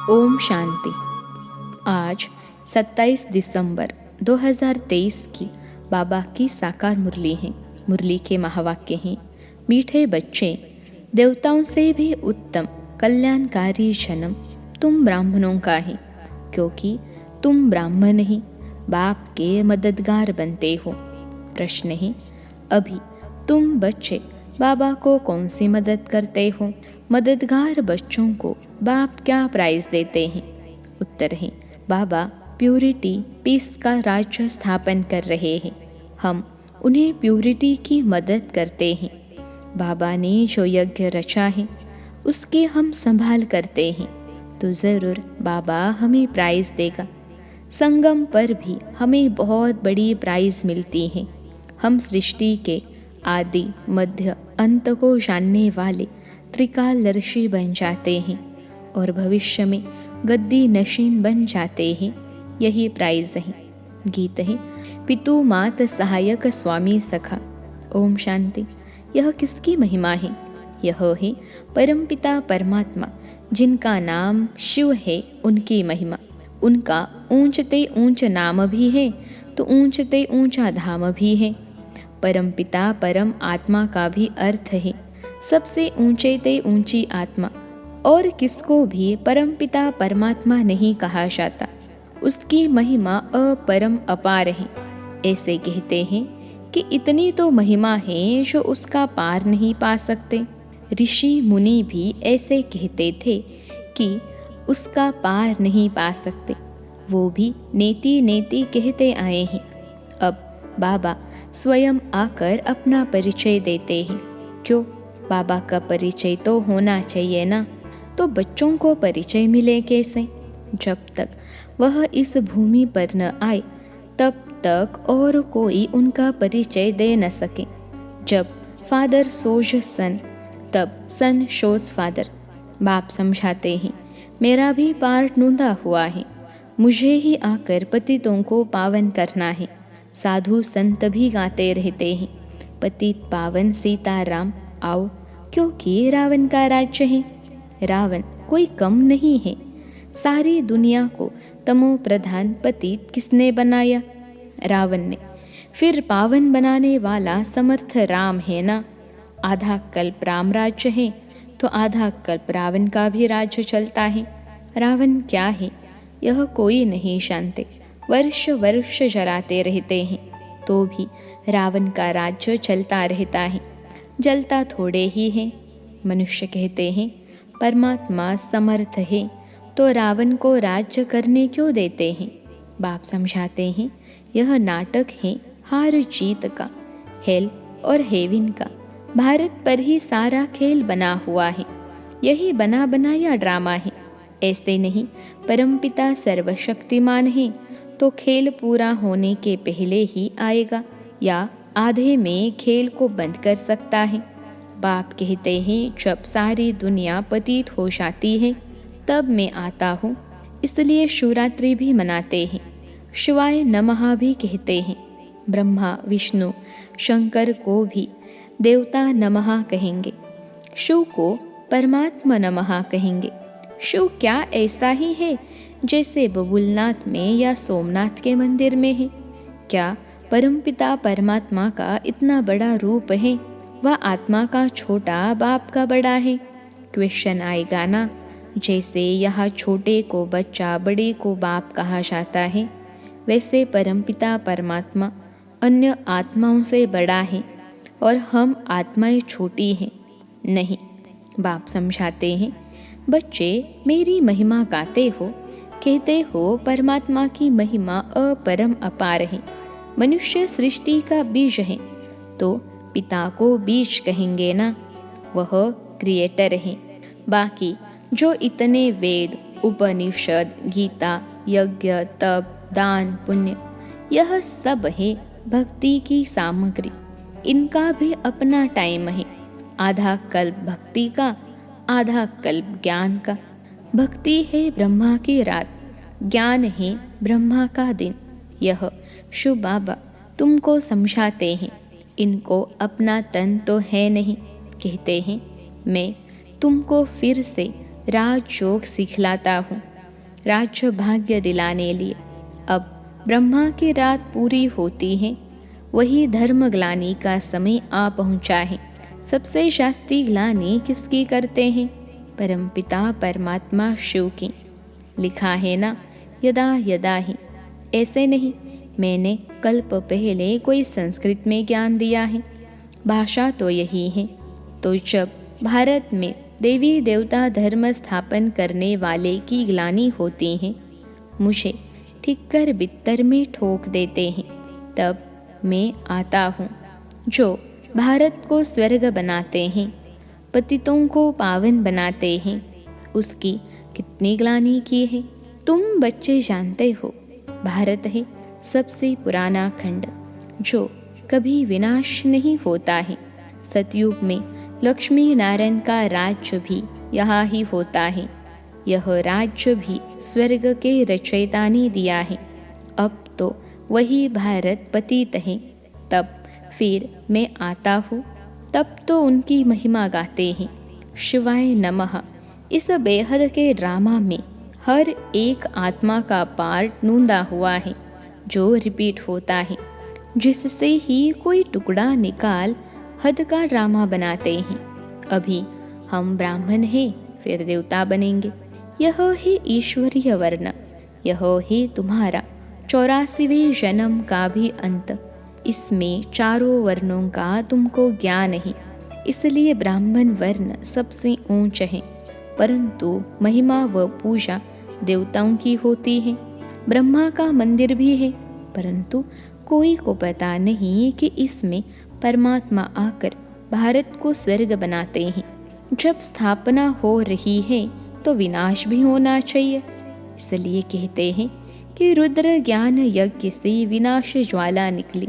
ओम शांति। आज 27 दिसंबर 2023 की बाबा की साकार मुरली है। मुरली के महावाक्य हैं, मीठे बच्चे, देवताओं से भी उत्तम कल्याणकारी जन्म तुम ब्राह्मणों का है, क्योंकि तुम ब्राह्मण ही बाप के मददगार बनते हो। प्रश्न है, अभी तुम बच्चे बाबा को कौन सी मदद करते हो? मददगार बच्चों को बाप क्या प्राइज देते हैं? उत्तर है, बाबा प्यूरिटी पीस का राज्य स्थापन कर रहे हैं। हम उन्हें प्यूरिटी की मदद करते हैं। बाबा ने जो यज्ञ रचा है उसकी हम संभाल करते हैं, तो ज़रूर बाबा हमें प्राइज देगा। संगम पर भी हमें बहुत बड़ी प्राइज मिलती है। हम सृष्टि के आदि मध्य अंत को जानने वाले त्रिकालदर्शी बन जाते हैं और भविष्य में गद्दी नशीन बन जाते हैं। यही प्राइज है। गीत है, पितु मात सहायक स्वामी सखा। ओम शांति। यह किसकी महिमा है? यह है परमपिता परमात्मा, जिनका नाम शिव है, उनकी महिमा। उनका ऊंचते ऊंच नाम भी है तो ऊंचते ऊंचा धाम भी है। परमपिता परम आत्मा का भी अर्थ है सबसे ऊंचे ते ऊंची आत्मा। और किसको भी परमपिता परमात्मा नहीं कहा जाता। उसकी महिमा अपरम अपार है। ऐसे कहते हैं कि इतनी तो महिमा है जो उसका पार नहीं पा सकते। ऋषि मुनि भी ऐसे कहते थे कि उसका पार नहीं पा सकते। वो भी नेति नेति कहते आए हैं। अब बाबा स्वयं आकर अपना परिचय देते हैं। क्यों? बाबा का परिचय तो होना चाहिए ना। तो बच्चों को परिचय मिले कैसे? जब तक वह इस भूमि पर न आए तब तक और कोई उनका परिचय दे न सके। जब फादर सोज सन तब सन शोज फादर। बाप समझाते हैं, मेरा भी पार्ट नूंदा हुआ है। मुझे ही आकर पतितों को पावन करना है। साधु संत भी गाते रहते हैं, पतित पावन सीताराम आओ, क्योंकि रावण का राज्य है। रावण कोई कम नहीं है। सारी दुनिया को तमो प्रधान पतित किसने बनाया? रावण ने। फिर पावन बनाने वाला समर्थ राम है ना। आधा कल्प राम राज्य है तो आधा कल्प रावण का भी राज्य चलता है। रावण क्या है यह कोई नहीं जानते। वर्ष वर्ष जलाते रहते हैं तो भी रावण का राज्य चलता रहता है। जलता थोड़े ही है। मनुष्य कहते हैं परमात्मा समर्थ है तो रावण को राज्य करने क्यों देते हैं? बाप समझाते हैं, यह नाटक है हार जीत का, हेल और हेविन का। भारत पर ही सारा खेल बना हुआ है। यही बना बनाया ड्रामा है। ऐसे नहीं, परमपिता सर्वशक्तिमान है तो खेल पूरा होने के पहले ही आएगा या आधे में खेल को बंद कर सकता है। बाप कहते हैं जब सारी दुनिया पतित हो जाती है तब मैं आता हूँ। इसलिए शिवरात्रि भी मनाते हैं। शिवाय नमः भी कहते हैं। ब्रह्मा विष्णु शंकर को भी देवता नमः कहेंगे। शिव को परमात्मा नमः कहेंगे। शिव क्या ऐसा ही है जैसे बबुलनाथ में या सोमनाथ के मंदिर में है? क्या परमपिता परमात्मा का इतना बड़ा रूप है? वह आत्मा का छोटा बाप का बड़ा है? क्वेश्चन आएगा ना। जैसे यहाँ छोटे को बच्चा, बड़े को बाप कहा जाता है, वैसे परमपिता परमात्मा अन्य आत्माओं से बड़ा है और हम आत्माएं छोटी हैं। नहीं, बाप समझाते हैं, बच्चे मेरी महिमा गाते हो, कहते हो परमात्मा की महिमा अपरम अपार है। मनुष्य सृष्टि का बीज है तो पिता को बीज कहेंगे ना। वह क्रिएटर है। बाकी जो इतने वेद, उपनिषद, गीता, यज्ञ, तप, दान, पुण्य, यह सब है भक्ति की सामग्री। इनका भी अपना टाइम है। आधा कल्प भक्ति का, आधा कल्प ज्ञान का। भक्ति है ब्रह्मा की रात, ज्ञान है ब्रह्मा का दिन। यह शिव बाबा तुमको समझाते हैं। इनको अपना तन तो है नहीं। कहते हैं मैं तुमको फिर से राजयोग सिखलाता हूँ। राज्य भाग्य दिलाने लिए। अब ब्रह्मा की रात पूरी होती है, वही धर्म ग्लानि का समय आ पहुंचा है। सबसे शास्त्री ग्लानि किसकी करते हैं? परमपिता परमात्मा शिव की। लिखा है ना, यदा यदा ही। ऐसे नहीं, मैंने कल्प पहले कोई संस्कृत में ज्ञान दिया है, भाषा तो यही है। तो जब भारत में देवी देवता धर्म स्थापन करने वाले की ग्लानि होती है, मुझे ठिक्कर बित्तर में ठोक देते हैं, तब मैं आता हूँ जो भारत को स्वर्ग बनाते हैं, पतितों को पावन बनाते हैं। उसकी कितनी ग्लानि की है तुम बच्चे जानते हो। भारत है सबसे पुराना खंड जो कभी विनाश नहीं होता है। सतयुग में लक्ष्मी नारायण का राज्य भी यहाँ ही होता है। यह राज्य भी स्वर्ग के रचयिता ने दिया है। अब तो वही भारत पतित है। तब फिर मैं आता हूँ, तब तो उनकी महिमा गाते हैं। शिवाय नमः। इस बेहद के ड्रामा में हर एक आत्मा का पार्ट नूंदा हुआ है जो रिपीट होता है, जिससे ही कोई टुकड़ा निकाल हद का ड्रामा बनाते हैं। अभी हम ब्राह्मण हैं, फिर देवता बनेंगे। यह है ईश्वरीय वर्ण। यह है तुम्हारा 84वें जन्म का भी अंत। इसमें चारों वर्णों का तुमको ज्ञान है, इसलिए ब्राह्मण वर्ण सबसे ऊंच है। परंतु महिमा व पूजा देवताओं की होती है। ब्रह्मा का मंदिर भी है, परंतु कोई को पता नहीं कि इसमें परमात्मा आकर भारत को स्वर्ग बनाते हैं। जब स्थापना हो रही है तो विनाश भी होना चाहिए। इसलिए कहते हैं कि रुद्र ज्ञान यज्ञ से विनाश ज्वाला निकली।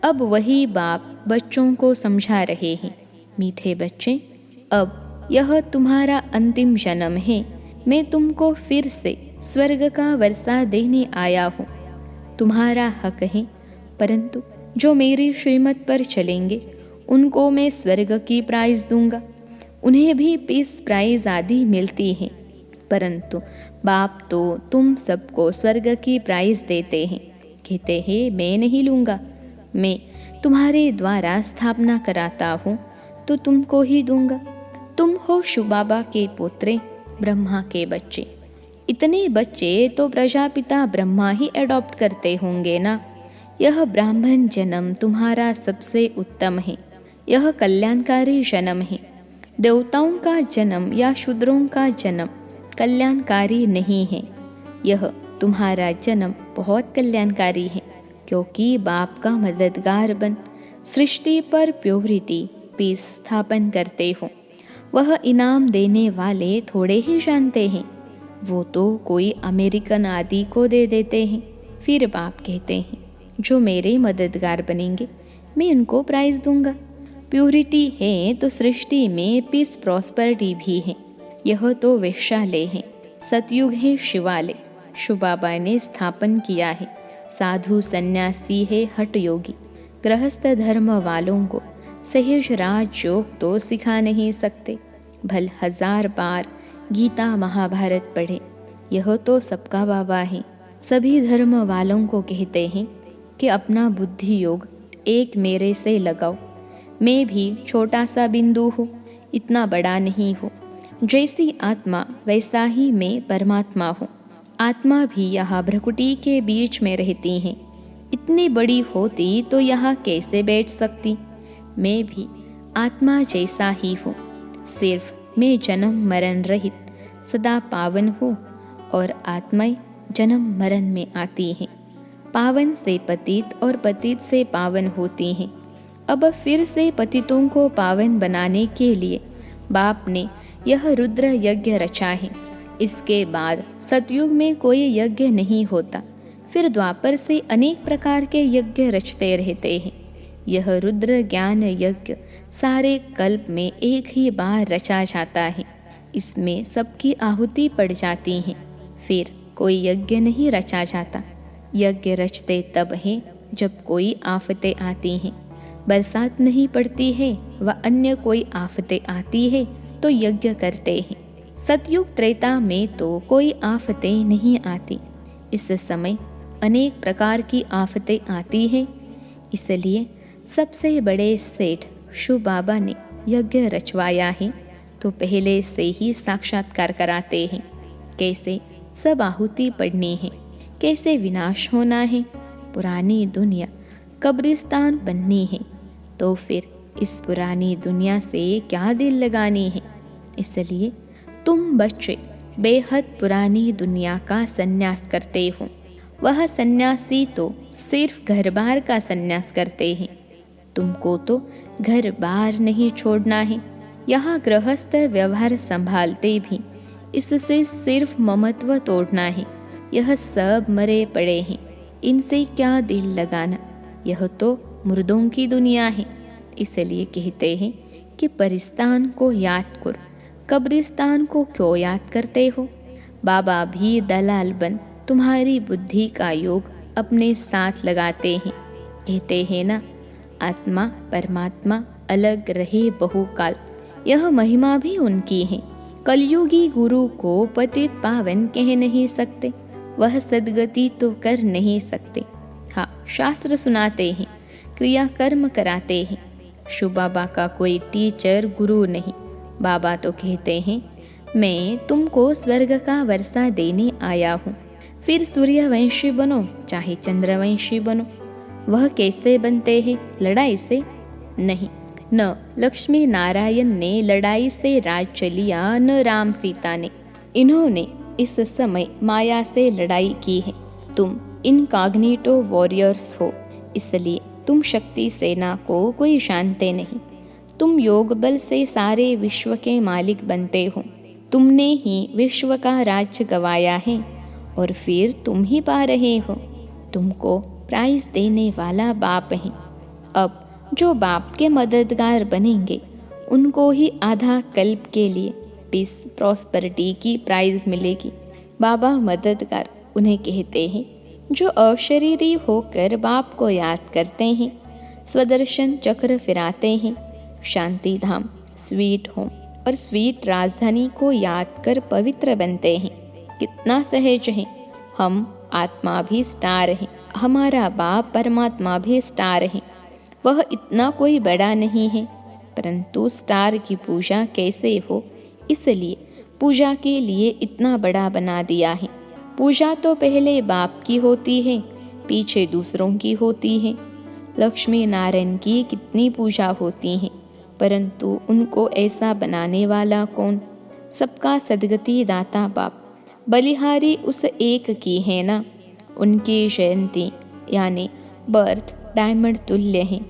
अब वही बाप बच्चों को समझा रहे हैं, मीठे बच्चे, अब यह तुम्हारा अंतिम जन्म है। मैं तुमको फिर से स्वर्ग का वर्षा देने आया हूँ। तुम्हारा हक है, परंतु जो मेरी श्रीमत पर चलेंगे उनको मैं स्वर्ग की प्राइज दूंगा। उन्हें भी पीस प्राइज आदि मिलती है, परंतु बाप तो तुम सबको स्वर्ग की प्राइज देते हैं। कहते हैं मैं नहीं लूँगा, मैं तुम्हारे द्वारा स्थापना कराता हूँ तो तुमको ही दूंगा। तुम हो शिव बाबा के पोत्रे, ब्रह्मा के बच्चे। इतने बच्चे तो प्रजापिता ब्रह्मा ही एडॉप्ट करते होंगे ना। यह ब्राह्मण जन्म तुम्हारा सबसे उत्तम है। यह कल्याणकारी जन्म है। देवताओं का जन्म या शूद्रों का जन्म कल्याणकारी नहीं है। यह तुम्हारा जन्म बहुत कल्याणकारी है, क्योंकि बाप का मददगार बन सृष्टि पर प्योरिटी पीस स्थापन करते हो। वह इनाम देने वाले थोड़े ही जानते हैं, वो तो कोई अमेरिकन आदि को दे देते हैं। फिर बाप कहते हैं जो मेरे मददगार बनेंगे मैं उनको प्राइज दूंगा। प्योरिटी है तो सृष्टि में पीस प्रॉस्पेरिटी भी है। यह तो वैशाल्य है। सतयुग है शिवालय, शिव बाबा ने स्थापन किया है। साधु सन्यासी है हठ योगी। गृहस्थ धर्म वालों को सहज राज योग तो सिखा नहीं सकते। भल 1000 बार गीता महाभारत पढ़े, यह तो सबका बाबा है। सभी धर्म वालों को कहते हैं कि अपना बुद्धि योग एक मेरे से लगाओ। मैं भी छोटा सा बिंदु हूँ, इतना बड़ा नहीं हूँ। जैसी आत्मा वैसा ही मैं परमात्मा हूँ। आत्मा भी यहाँ भ्रकुटी के बीच में रहती हैं। इतनी बड़ी होती तो यहाँ कैसे बैठ सकती। मैं भी आत्मा जैसा ही हूँ, सिर्फ मैं जन्म मरण रहित सदा पावन हूँ और आत्माएं जन्म मरण में आती हैं। पावन से पतित और पतित से पावन होती हैं। अब फिर से पतितों को पावन बनाने के लिए बाप ने यह रुद्र यज्ञ रचा है। इसके बाद सतयुग में कोई यज्ञ नहीं होता। फिर द्वापर से अनेक प्रकार के यज्ञ रचते रहते हैं। यह रुद्र ज्ञान यज्ञ सारे कल्प में एक ही बार रचा जाता है। इसमें सबकी आहुति पड़ जाती है। फिर कोई यज्ञ नहीं रचा जाता। यज्ञ रचते तब है जब कोई आफतें आती हैं। बरसात नहीं पड़ती है व अन्य कोई आफतें आती है तो यज्ञ करते हैं। सतयुग त्रेता में तो कोई आफतें नहीं आती, इस समय अनेक प्रकार की आफतें आती हैं। इसलिए सबसे बड़े सेठ शिव बाबा ने यज्ञ रचवाया है, तो पहले से ही साक्षात्कार कराते हैं कैसे सब आहुति पड़नी है, कैसे विनाश होना है, पुरानी दुनिया कब्रिस्तान बननी है, तो फिर इस पुरानी दुनिया से क्या दिल लगानी है। इसलिए तुम बच्चे बेहद पुरानी दुनिया का संन्यास करते हो। वह सन्यासी तो सिर्फ घर बार का संन्यास करते हैं, तुमको तो घर बार नहीं छोड़ना है। यहाँ गृहस्थ व्यवहार संभालते भी इससे सिर्फ ममत्व तोड़ना है। यह सब मरे पड़े हैं, इनसे क्या दिल लगाना, यह तो मुर्दों की दुनिया है। इसलिए कहते हैं कि परिस्तान को याद करो, कब्रिस्तान को क्यों याद करते हो। बाबा भी दलाल बन तुम्हारी बुद्धि का योग अपने साथ लगाते हैं। कहते हैं ना, आत्मा परमात्मा अलग रहे बहुकाल, यह महिमा भी उनकी है। कलयुगी गुरु को पतित पावन कह नहीं सकते, वह सदगति तो कर नहीं सकते। हाँ, शास्त्र सुनाते हैं, क्रिया कर्म कराते हैं। शिव बाबा का कोई टीचर गुरु नहीं। बाबा तो कहते हैं, मैं तुमको स्वर्ग का वर्षा देने आया हूँ, फिर सूर्यवंशी बनो चाहे चंद्रवंशी बनो। वह कैसे बनते हैं? लड़ाई से नहीं। न लक्ष्मी नारायण ने लड़ाई से राज चलिया, न राम सीता ने। इन्होंने इस समय माया से लड़ाई की है। तुम इनकॉग्निटो वॉरियर्स हो, इसलिए तुम शक्ति सेना को कोई जानते नहीं। तुम योग बल से सारे विश्व के मालिक बनते हो। तुमने ही विश्व का राज्य गवाया है और फिर तुम ही पा रहे हो। तुमको प्राइज देने वाला बाप है। अब जो बाप के मददगार बनेंगे उनको ही आधा कल्प के लिए पीस प्रॉस्पेरिटी की प्राइज मिलेगी। बाबा मददगार उन्हें कहते हैं जो अशरीरी होकर बाप को याद करते हैं, स्वदर्शन चक्र फिराते हैं, शांति धाम स्वीट होम और स्वीट राजधानी को याद कर पवित्र बनते हैं। कितना सहज है। हम आत्मा भी स्टार हैं, हमारा बाप परमात्मा भी स्टार है। वह इतना कोई बड़ा नहीं है, परंतु स्टार की पूजा कैसे हो, इसलिए पूजा के लिए इतना बड़ा बना दिया है। पूजा तो पहले बाप की होती है, पीछे दूसरों की होती है। लक्ष्मी नारायण की कितनी पूजा होती है, परंतु उनको ऐसा बनाने वाला कौन? सबका सदगति दाता बाप। बलिहारी उस एक की है ना। उनकी जयंती यानी बर्थ डायमंड तुल्य हैं,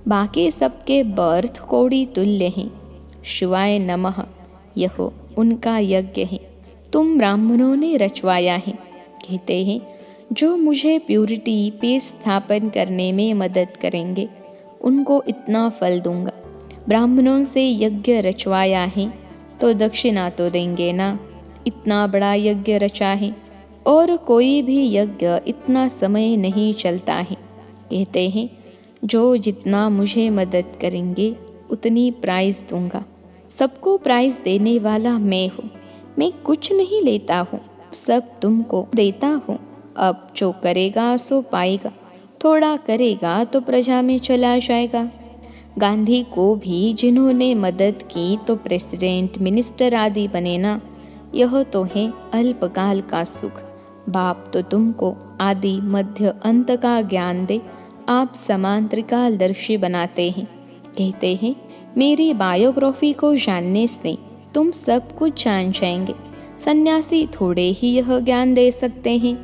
बाकी सबके बर्थ कौड़ी तुल्य हैं। शिवाय नमः, यह उनका यज्ञ है। तुम ब्राह्मणों ने रचवाया है। कहते हैं जो मुझे प्यूरिटी पीस स्थापन करने में मदद करेंगे उनको इतना फल दूंगा। ब्राह्मणों से यज्ञ रचवाया है तो दक्षिणा तो देंगे ना। इतना बड़ा यज्ञ रचा है और कोई भी यज्ञ इतना समय नहीं चलता है। कहते हैं जो जितना मुझे मदद करेंगे उतनी प्राइज दूंगा। सबको प्राइज देने वाला मैं हूँ। मैं कुछ नहीं लेता हूँ, सब तुमको देता हूँ। अब जो करेगा सो पाएगा, थोड़ा करेगा तो प्रजा में चला जाएगा। गांधी को भी जिन्होंने मदद की तो प्रेसिडेंट मिनिस्टर आदि बने ना। यह तो है अल्पकाल का सुख। बाप तो तुमको आदि मध्य अंत का ज्ञान दे, आप समांतरिकालदर्शी बनाते हैं। कहते हैं मेरी बायोग्राफी को जानने से तुम सब कुछ जान जाएंगे। सन्यासी थोड़े ही यह ज्ञान दे सकते हैं,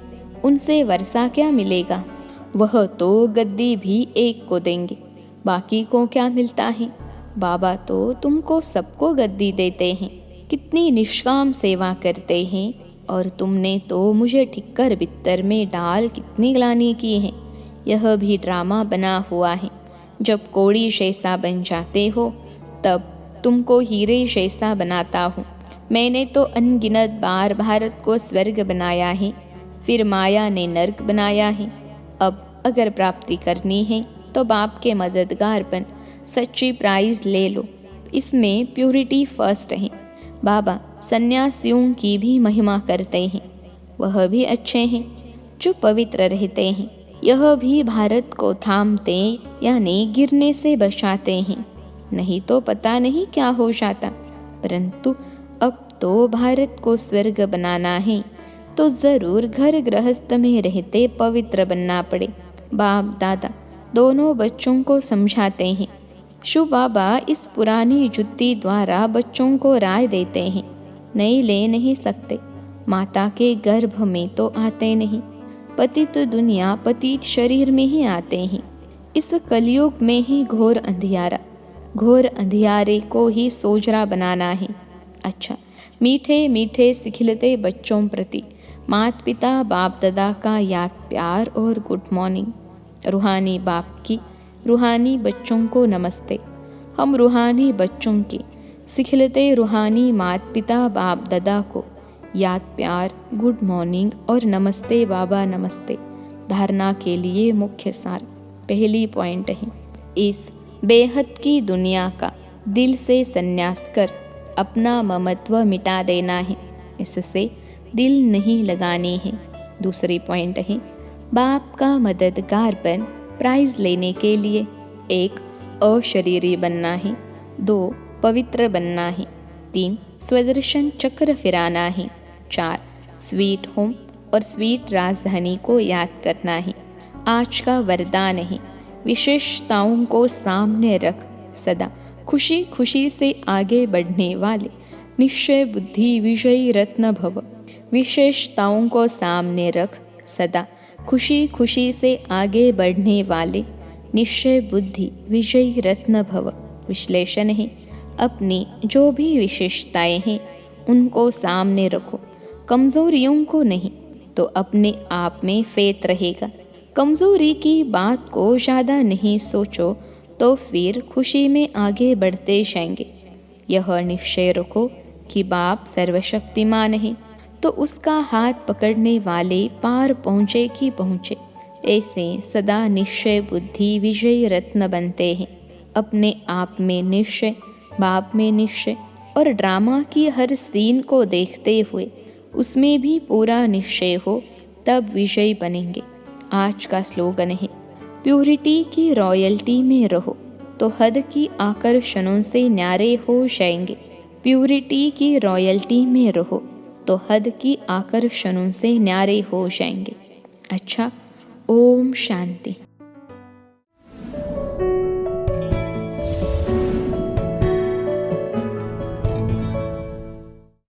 उनसे वर्षा क्या मिलेगा। वह तो गद्दी भी एक को देंगे, बाकी को क्या मिलता है। बाबा तो तुमको सबको गद्दी देते हैं। कितनी निष्काम सेवा करते हैं, और तुमने तो मुझे ठिक्कर बित्तर में डाल कितनी ग्लानि की है। यह भी ड्रामा बना हुआ है। जब कोड़ी जैसा बन जाते हो तब तुमको हीरे जैसा बनाता हूँ। मैंने तो अनगिनत बार भारत को स्वर्ग बनाया है, फिर माया ने नर्क बनाया है। अब अगर प्राप्ति करनी है तो बाप के मददगार बन सच्ची प्राइज ले लो। इसमें प्यूरिटी फर्स्ट है। बाबा सन्यासियों की भी महिमा करते हैं, वह भी अच्छे हैं जो पवित्र रहते हैं। यह भी भारत को थामते यानी गिरने से बचाते हैं, नहीं तो पता नहीं क्या हो जाता। परंतु अब तो भारत को स्वर्ग बनाना है तो जरूर घर गृहस्थ में रहते पवित्र बनना पड़े। बाप दादा दोनों बच्चों को समझाते हैं। शिव बाबा इस पुरानी जुत्ती द्वारा बच्चों को राय देते हैं, नई ले नहीं सकते, माता के गर्भ में तो आते नहीं, पतित दुनिया पतित शरीर में ही आते हैं। इस कलयुग में ही घोर अंधियारा, घोर अंधियारे को ही सोजरा बनाना है। अच्छा, मीठे मीठे सिखिलते बच्चों प्रति माता पिता बाप दादा का याद प्यार और गुड मॉर्निंग। रूहानी बाप की रूहानी बच्चों को नमस्ते। हम रूहानी बच्चों की सिखिलते रूहानी माता पिता बाप दादा को याद प्यार गुड मॉर्निंग और नमस्ते बाबा नमस्ते। धारणा के लिए मुख्य सार। पहली पॉइंट है, इस बेहद की दुनिया का दिल से संन्यास कर अपना ममत्व मिटा देना है, इससे दिल नहीं लगानी है। दूसरी पॉइंट है, बाप का मददगार बन प्राइज लेने के लिए 1 अशरीरी बनना है, 2 पवित्र बनना है, 3 स्वदर्शन चक्र फिराना है, 4 स्वीट होम और स्वीट राजधानी को याद करना है। आज का वरदान है, विशेषताओं को सामने रख सदा खुशी खुशी से आगे बढ़ने वाले निश्चय बुद्धि विजयी रत्न भव। विशेषताओं को सामने रख सदा खुशी खुशी से आगे बढ़ने वाले निश्चय बुद्धि विजयी रत्न भव। विश्लेषण है, अपनी जो भी विशेषताएं हैं उनको सामने रखो, कमजोरियों को नहीं, तो अपने आप में फेत रहेगा। कमजोरी की बात को ज़्यादा नहीं सोचो तो फिर खुशी में आगे बढ़ते जाएंगे। यह निश्चय रखो कि बाप सर्वशक्तिमान है, तो उसका हाथ पकड़ने वाले पार पहुँचे कि पहुँचे। ऐसे सदा निश्चय बुद्धि विजयी रत्न बनते हैं। अपने आप में निश्चय, बाप में निश्चय और ड्रामा की हर सीन को देखते हुए उसमें भी पूरा निश्चय हो, तब विजयी बनेंगे। आज का स्लोगन है, प्यूरिटी की रॉयल्टी में रहो तो हद की आकर्षणों से न्यारे हो जाएंगे। प्यूरिटी की रॉयल्टी में रहो तो हद की आकर्षणों से न्यारे हो जाएंगे। अच्छा, ओम शांति।